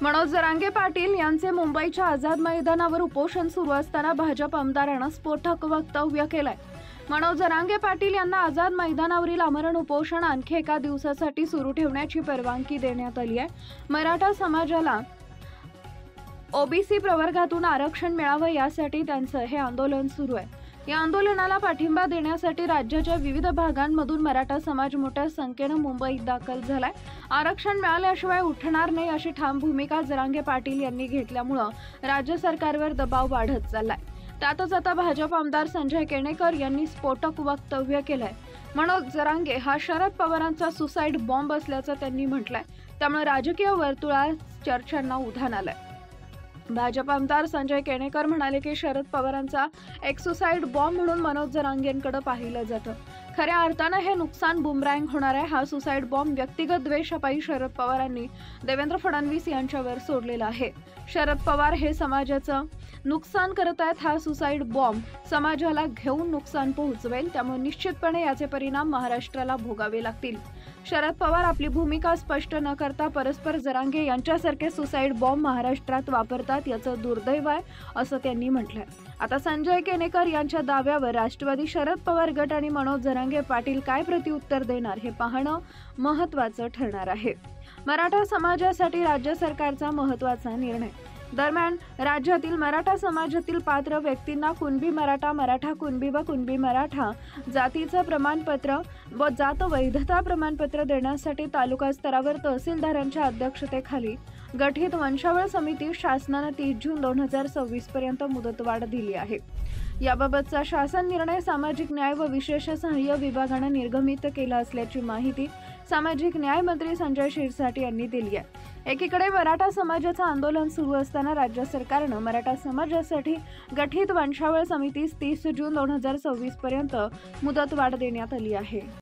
मनोज जरांगे पाटील यांचे मुंबईच्या आझाद मैदानावर उपोषण सुरू असताना भाजप आमदारानं स्फोटक वक्तव्य केलंय। मनोज जरांगे पाटील यांना आझाद मैदानावरील आमरण उपोषण आणखी एका दिवसासाठी सुरू ठेवण्याची परवानगी देण्यात आली आहे। मराठा समाजाला ओबीसी प्रवर्गातून आरक्षण मिळावं यासाठी त्यांचं हे आंदोलन सुरू आहे। या आंदोलनाला पाठिंबा देण्यासाठी राज्याच्या विविध भागांमधून मराठा समाज मोठ्या संख्येने मुंबईत दाखल झालाय। आरक्षण मिळाल्याशिवाय उठणार नाही अशी ठाम भूमिका जरांगे पाटील यांनी घेतल्यामुळे राज्य सरकारवर दबाव वाढत चाललाय। त्यातच आता भाजप आमदार संजय केणेकर यांनी स्फोटक वक्तव्य केलंय। मनोज जरांगे हा शरद पवारांचा सुसाईड बॉम्ब असल्याचं त्यांनी म्हटलंय। त्यामुळे राजकीय वर्तुळात चर्चांना उधाण आलंय। भाजप आमदार संजय केणेकर म्हणाले की शरद पवारांचा एक सुसाईड बॉम्ब म्हणून मनोज जरांगेंकडे पाहिलं जातं। खऱ्या अर्थानं हे नुकसान बुमरँग होणार आहे। हा सुसाईड बॉम्ब व्यक्तिगत द्वेषापायी शरद पवारांनी देवेंद्र फडणवीस यांच्यावर सोडलेला आहे। शरद पवार हे समाजाचं नुकसान करत आहेत। हा सुसाईड बॉम्ब समाजाला घेऊन नुकसान पोहोचवेल, त्यामुळे निश्चितपणे याचे परिणाम महाराष्ट्राला भोगावे लागतील। शरद पवार आपली भूमिका स्पष्ट न करता परस्पर जरांगे यांच्यासारखे सुसाईड बॉम्ब महाराष्ट्रात वापरतात, याचं दुर्दैव आहे असं त्यांनी म्हटलंय। आता संजय केणेकर यांच्या दाव्यावर राष्ट्रवादी, शरद पवार गट आणि मनोज जरांगे पाटील काय प्रत्युत्तर देणार हे पाहणं महत्त्वाचं ठरणार आहे। मराठा समाजासाठी राज्य सरकारचा महत्त्वाचा निर्णय। दरम्यान राज्यातील मराठा समाजातील पात्र व्यक्तींना कुणबी मराठा, मराठा कुणबी व कुणबी मराठा जातीचं प्रमाणपत्र व जात वैधता प्रमाणपत्र देण्यासाठी तालुका स्तरावर तहसीलदारांच्या अध्यक्षतेखाली गठीत वंशावळ समिती शासनाने 30 जून 2026 पर्यंत मुदतवाढ दिली आहे। याबाबतचा शासन निर्णय सामाजिक न्याय व विशेष सहाय्य विभागाने निर्गमित केला असल्याची माहिती सामाजिक न्याय मंत्री संजय शिरसाट यांनी दिली आहे। एकीकडे मराठा समाजाचं आंदोलन सुरू असताना राज्य सरकारनं मराठा समाजासाठी गठीत वंशावळ समितीस 30 जून 2026 पर्यंत मुदतवाढ देण्यात आली आहे।